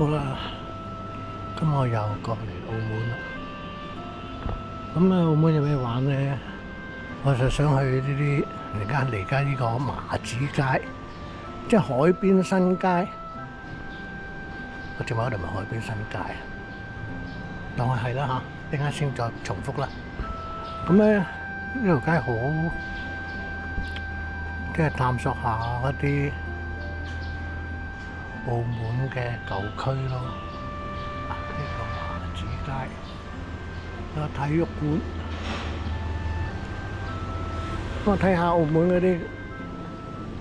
好啦，咁我又過嚟澳門啦。咁澳門有咩玩呢？我就想去呢啲嚟緊呢個麻子街，即係海邊新街。我正話嗰度咪海邊新街，當係啦嚇，陣間先再重複啦。咁咧呢條街好，即係探索下嗰啲澳門嘅舊區咯。呢個麻子街有體育館，我睇下澳門嗰啲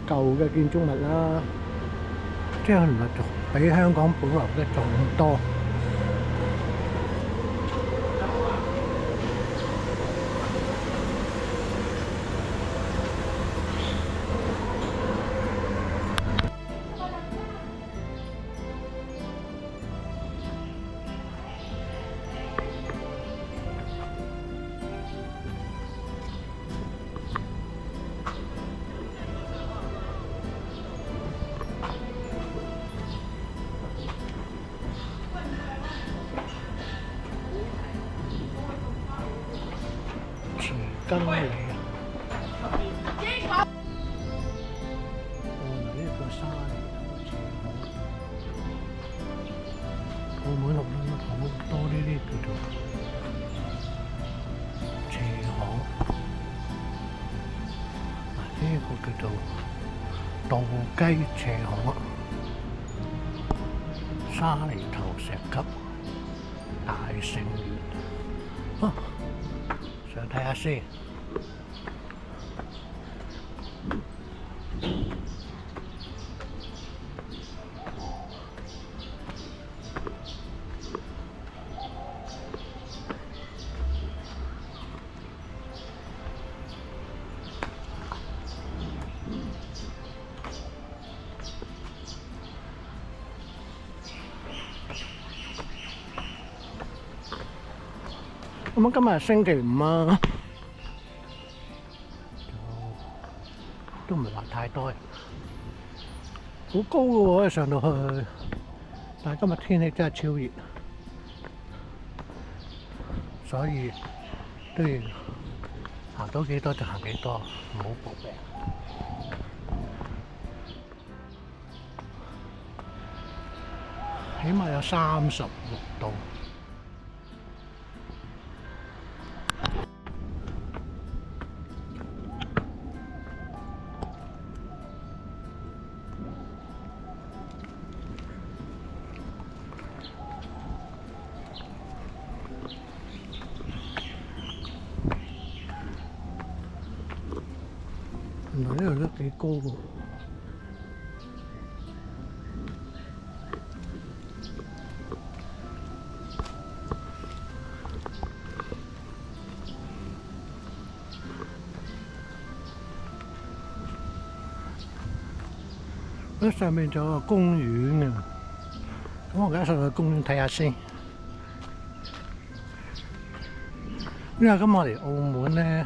舊嘅建築物啦，即係原來仲比香港保留得仲多。跟嚟啊！呢個沙嚟嘅，澳門好多呢啲叫做斜巷，呢個叫做道雞斜巷，沙梨頭石級大聖園，想睇下先。咁今日係星期五啊，都唔係話太多人，好高嘅喎，上到去。但係今日天氣真係超熱，所以都要行到幾多就行幾多，唔好搏命。起碼有36度。原來呢度都幾高喎。咁上面仲有個公園啊！咁我而家上去公園睇下先。因為今日嚟澳門咧，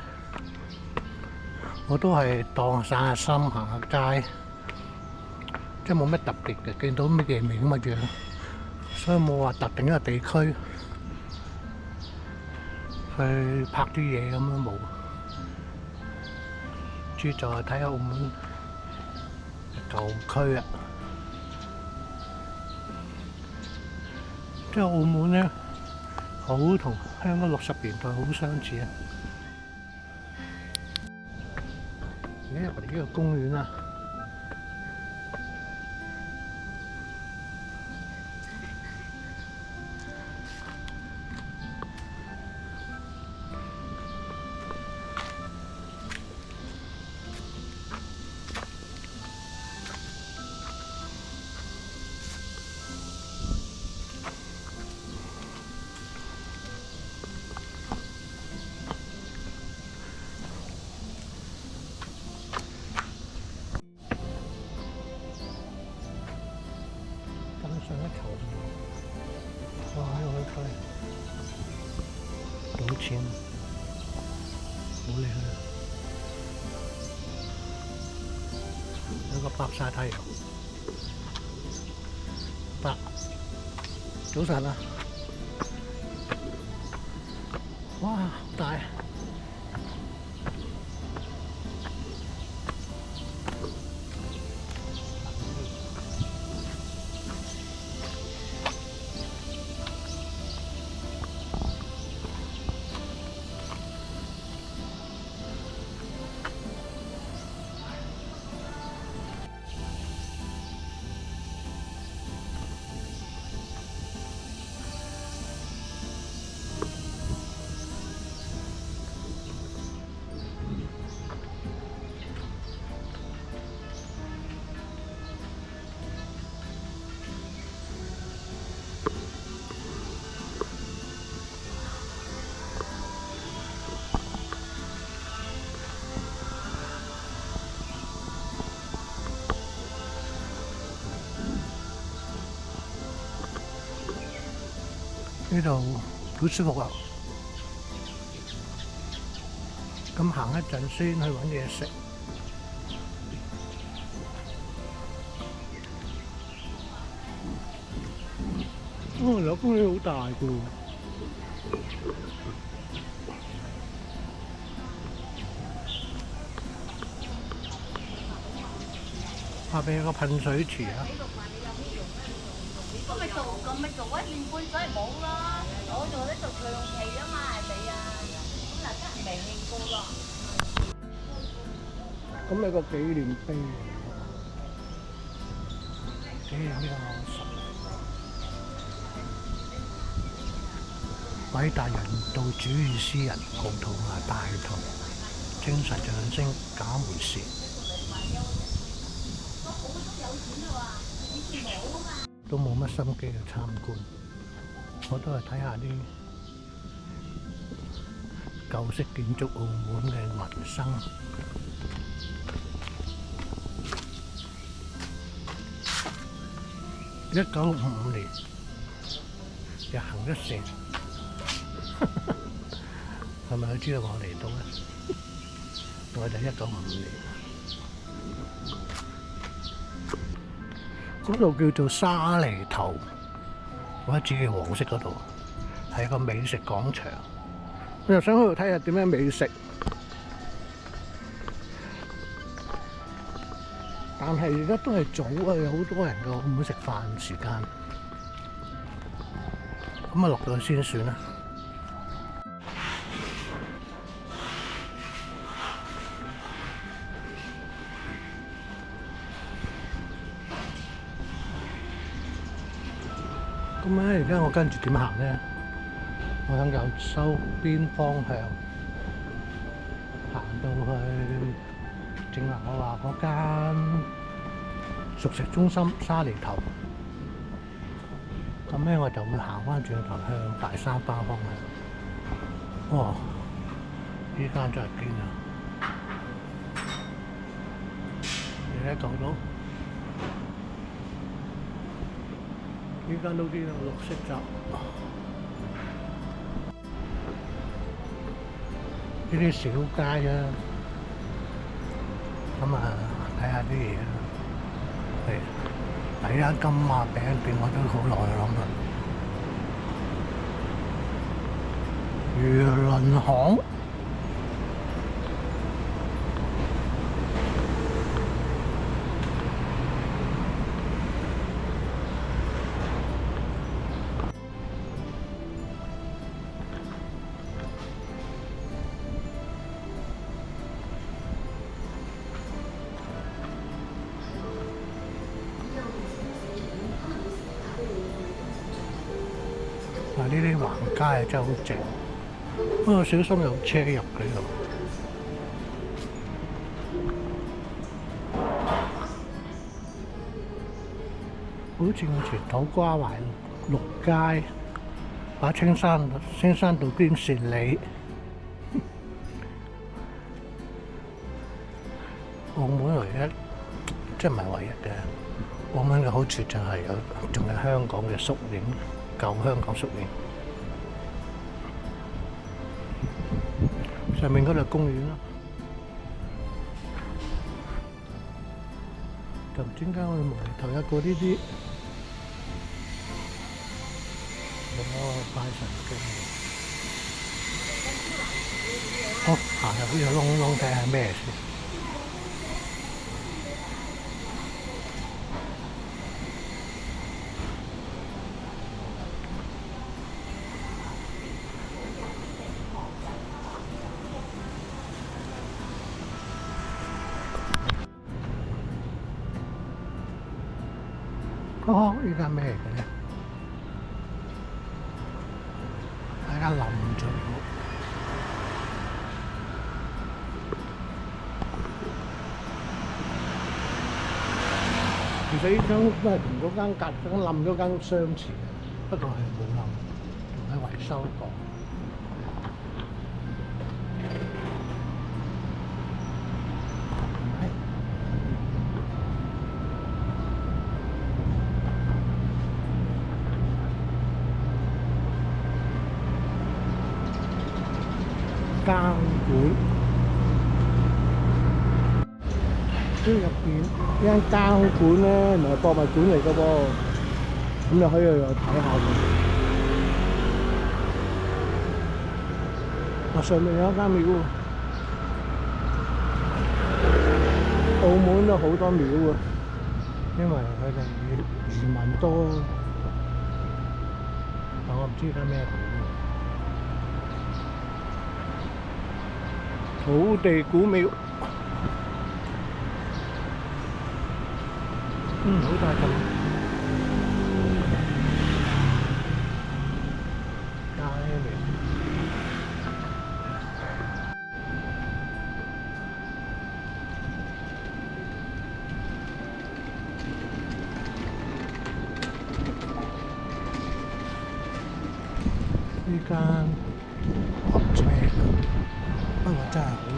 我都係當散下心、行下街，即係冇咩特別嘅，見到乜嘢咪咁嘅樣，所以冇話特定一個地區去拍啲嘢咁樣冇。主要就係睇下澳門舊區啊，即係澳門咧，好同香港60年代好相似啊！而家入嚟呢個公園啊，上一球，哇！喺度去賭錢，冇理佢。有個白曬太陽，得。早晨啊！哇，好大！呢度好舒服啊！咁行一陣先去揾嘢食。哦，有風氣好大㗎喎！下邊有個噴水池啊！咁咪做一年半載冇咯，我做呢做長期啊嘛，係咪啊？咁嗱真係未見過咯。咁有個紀念碑，紀念呢個偉大人道主義詩人葡萄牙大同精神象徵賈梅士。都冇乜心機去參觀，我都係睇下啲舊式建築澳門嘅民生。1955年日行一善，係咪佢知道我嚟到咧？我就1955年。嗰度叫做沙梨頭，或者紫嘅黃色嗰度，係個美食廣場。我又想去度睇下點樣美食，但係而家都係早啊，有好多人嘅澳門食飯時間。咁啊落到去先算啦。咁咧，而家我跟住點行咧？我向右手邊方向行到去正話我話嗰間熟食中心沙梨頭。咁咧，我就會行翻轉頭向大沙巴方向。哇！呢間真係堅啊！你睇到到？呢間都啲綠色閘，呢啲小街啊，咁啊睇下啲嘢啊，係第一間金馬餅店我都好耐諗啦，漁輪行。呢啲橫街啊真係好靜，不過小心有車入嚟度。好似我前土瓜灣綠街，把青山道經善里。澳門唯一，即係唔係唯一嘅，澳門嘅好處就係仲有香港嘅縮影。舊香港縮影，上面嗰度公園啦，就唔知點解我哋無厘頭有個呢啲拜神經。好，行入呢個窿窿睇下咩先。呢間咩嚟嘅咧？係間冧咗。其實呢間屋都係同嗰間隔間冧咗間屋相似嘅，不過係冇冧，仲喺維修過。監管，呢入邊呢間監管咧，唔係博物館嚟嘅噃，咁你可以去睇下嘅。上面有一間廟，澳門都好多廟啊，因為佢哋移民多，但我唔知間咩廟。土地古廟，好大陣。街廟，呢間唔知咩。不過真係好靚，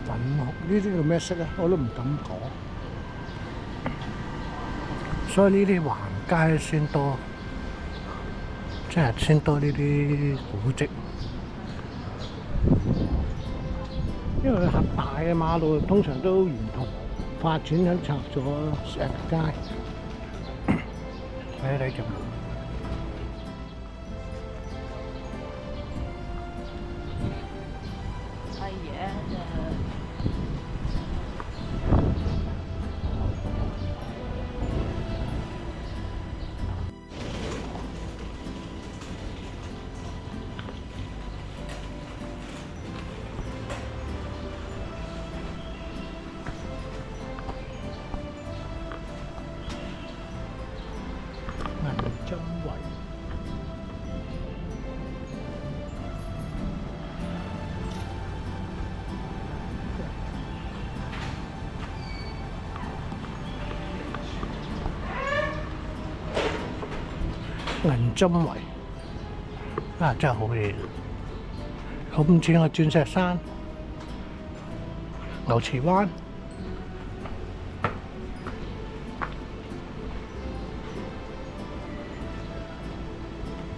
粉紅呢啲叫咩色啊？我都唔敢講。所以呢啲橫街先多，即係先多呢啲古蹟。因為佢大嘅馬路通常都沿途發展緊拆咗石街，睇睇就冇。銀針圍，銀針圍啊，真係好嘢！好唔似我鑽石山、牛池灣。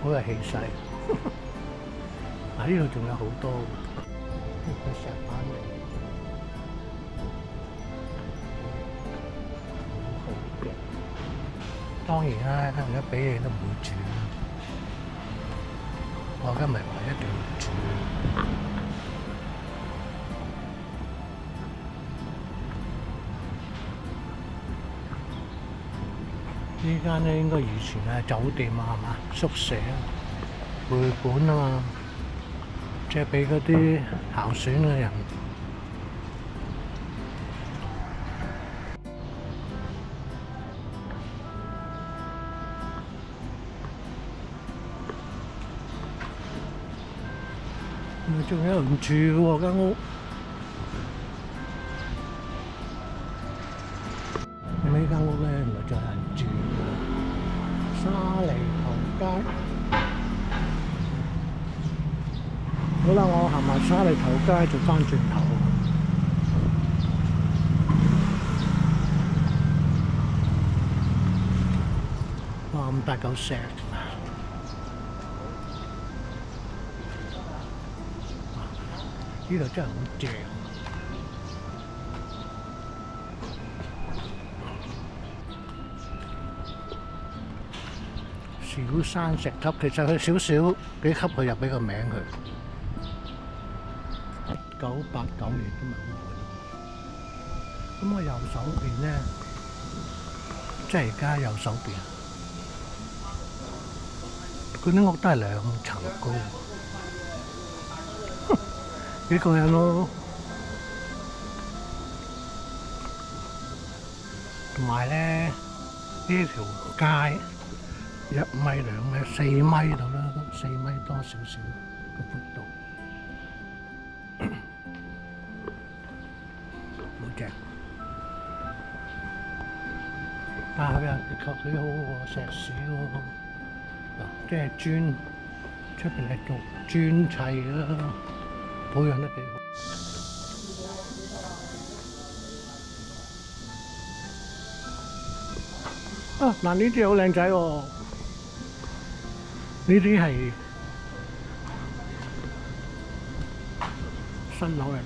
好有氣勢，呢度仲有好多呢個石板嚟，好好嘅。當然啦，而家俾你都唔會住，我而家唔係話一定要住。呢間咧應該以前係酒店啊，係嘛？宿舍啊，會館啊嘛，即係俾嗰啲候選嘅人。仲有人住喎間屋。呢間屋咧，原來仲有人住。沙梨頭街，好啦，我行埋沙梨頭街就返轉頭。哇！咁大嚿石，呢度真係好正。小山石級，其實佢少少幾級佢又俾個名佢。1989年都唔係好耐。咁我右手邊咧，即係而家右手邊，嗰啲屋都係2層高，幾過癮咯！同埋咧，呢條街1米2米4米度啦，4米多少少個闊度，好正。但係佢又的確幾好喎，石屎喎，即係磚出邊係做磚砌啦，保養得幾好。嗱，呢啲好靚仔喎，呢啲係新樓嚟㗎，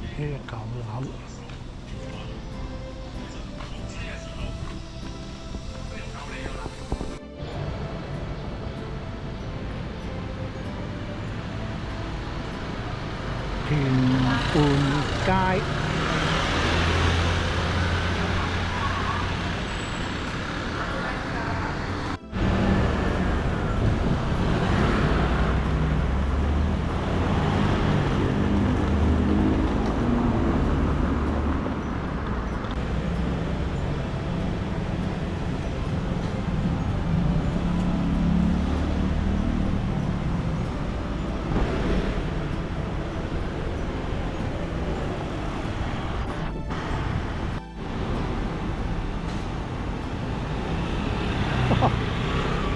呢係舊樓。田半街。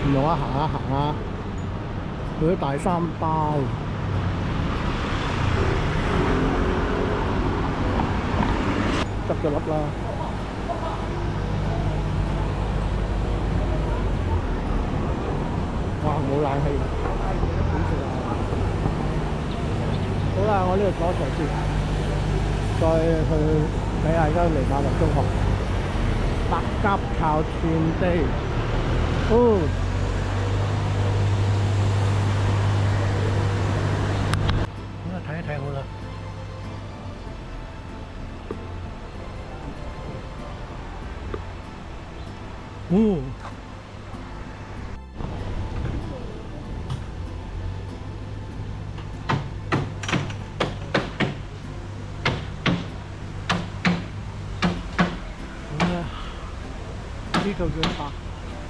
原來我行下行下，去咗大三巴，執咗笠啦。哇！冇冷氣，點算啊？好啦，我呢度坐一坐先，再去睇下而家離馬運中學白鴿巢田地。哦。睇一睇好啦。呢度叫白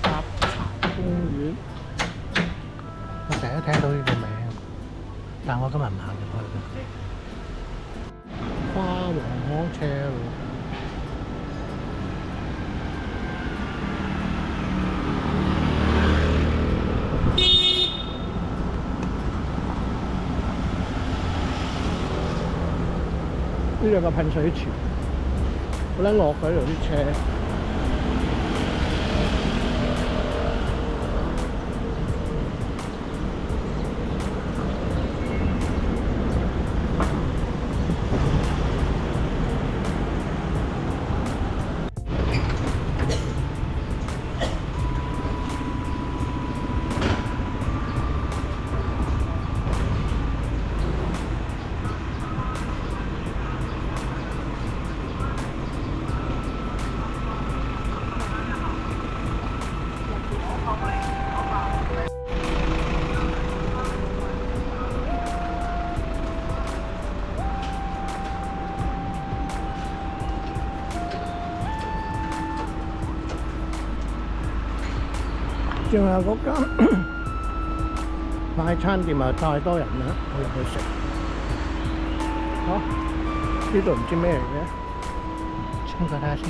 鴿巢公園，我成日都聽到呢個名，但我今日唔行入去嘅。花王巷車路，呢度個噴水池，好撚惡嘅呢度啲車。仲有嗰間快餐店啊，太多人啦，我入去食。呢度唔知咩嚟嘅，清佢睇下先。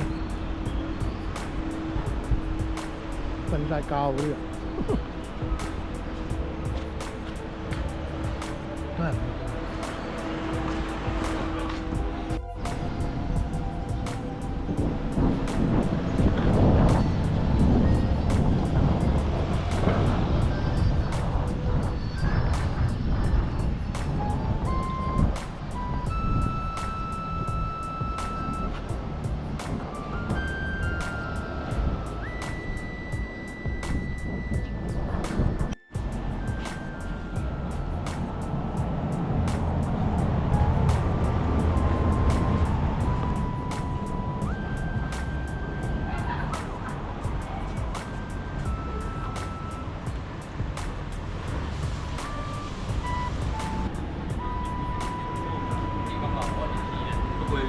瞓晒覺嗰啲人，都係。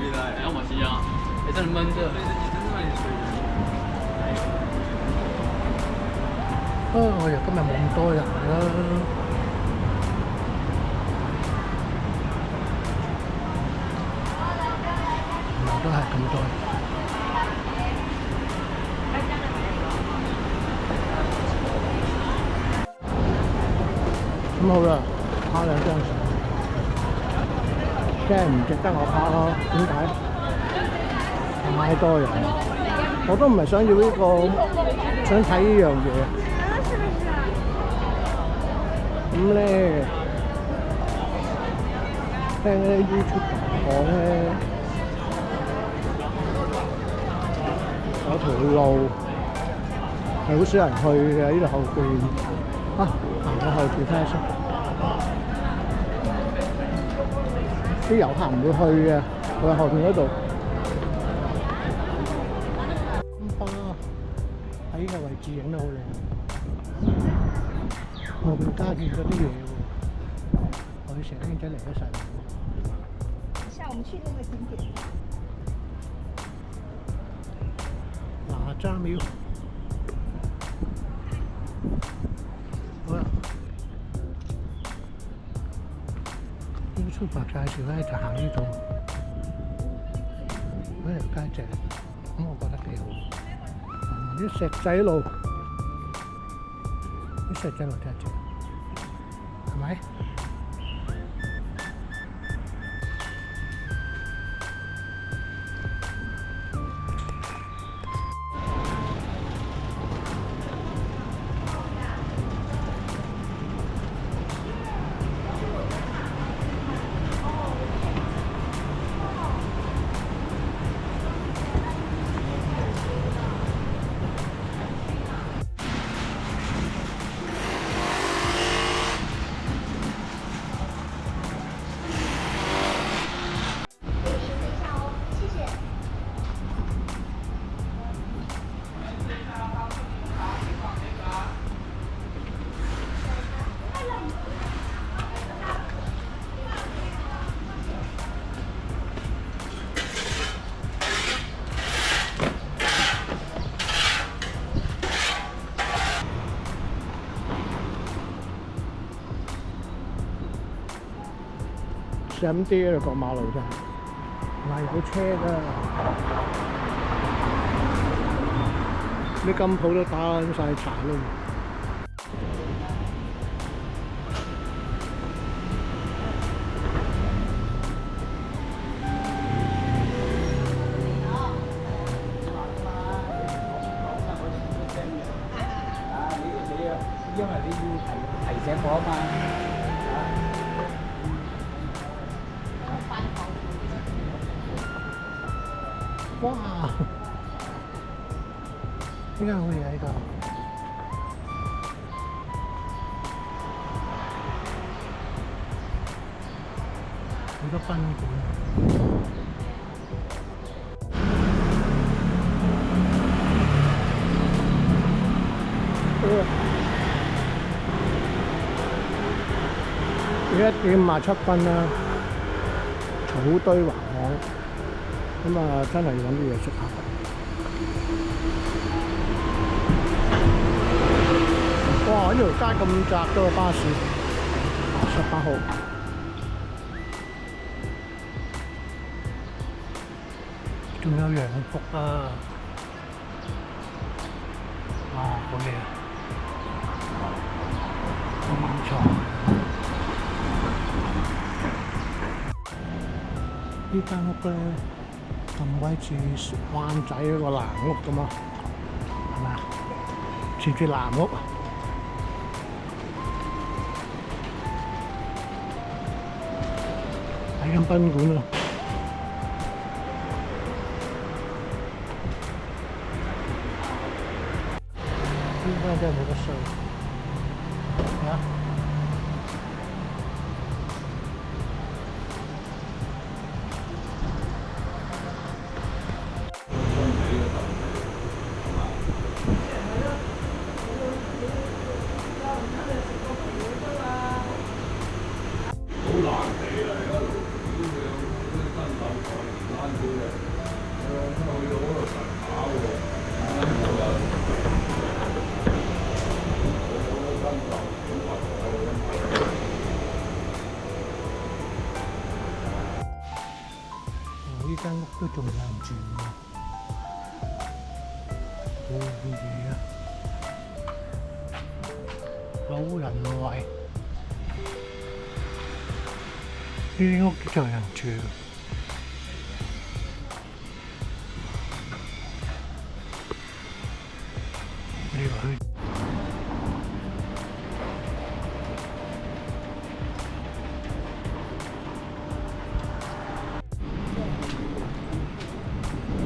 邊啊？係啊，我試啊，你真係蚊啫。我哋今日冇咁多人啦。都係咁多。咁好啦，拍兩張相，即係唔值得我拍咯。點解？太多人，我都唔係想要呢個，想睇呢樣嘢。咁咧，聽啲 YouTube 講咧，有條路係好少人去嘅，呢度後邊啊，行到後邊睇下先。啲遊客唔會去嘅，去後邊嗰度。金巴喺呢個位置影得好靚，後邊加建咗啲嘢喎，我哋成僆仔嚟咗晒。下午去那個景點。哪吒廟。好啦。YouTube 介紹咧就行呢度，嗰條街正，咁我覺得幾好。啲石仔路，啲石仔路真係正，係咪？閃啲啊！過馬路真係嚟到車㗎，啲金鋪都打緊晒柴咯。因為你要提醒我啊嘛。哇！點解會喺度？好多賓館。1:57啦，草堆橫巷，咁啊真係要揾啲嘢食下。哇！呢條街咁窄都有巴士，18號。仲有洋服啊！哇，好靚！冇錯。呢間屋咧咁鬼似灣仔嗰個藍屋咁嘛，係咪啊？似藍屋。睇緊賓館啊！呢間真係冇得睡。睇下。呢間屋都仲有人住喎，好嘢啊！好人為，呢啲屋都仲有人住。你話去？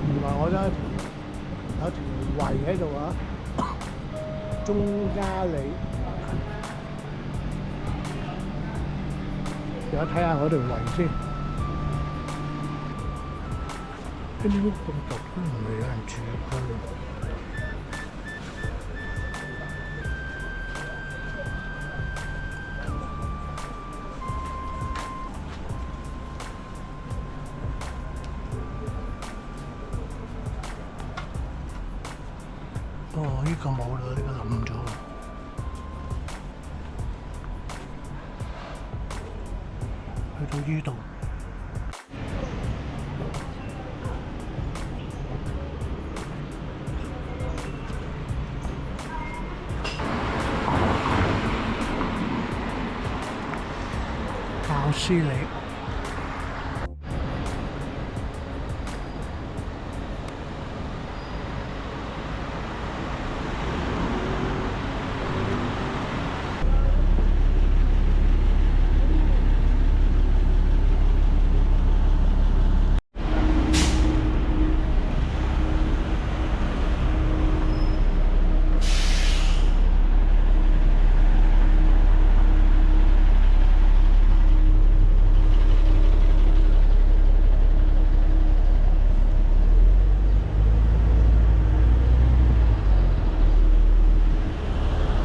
原來我咧有條圍喺度啊，鐘嘉里。而家睇下嗰條圍先，呢啲屋咁獨都唔係有人住㗎。哦，呢個冇啦，呢個冧咗。去到呢度，教師里。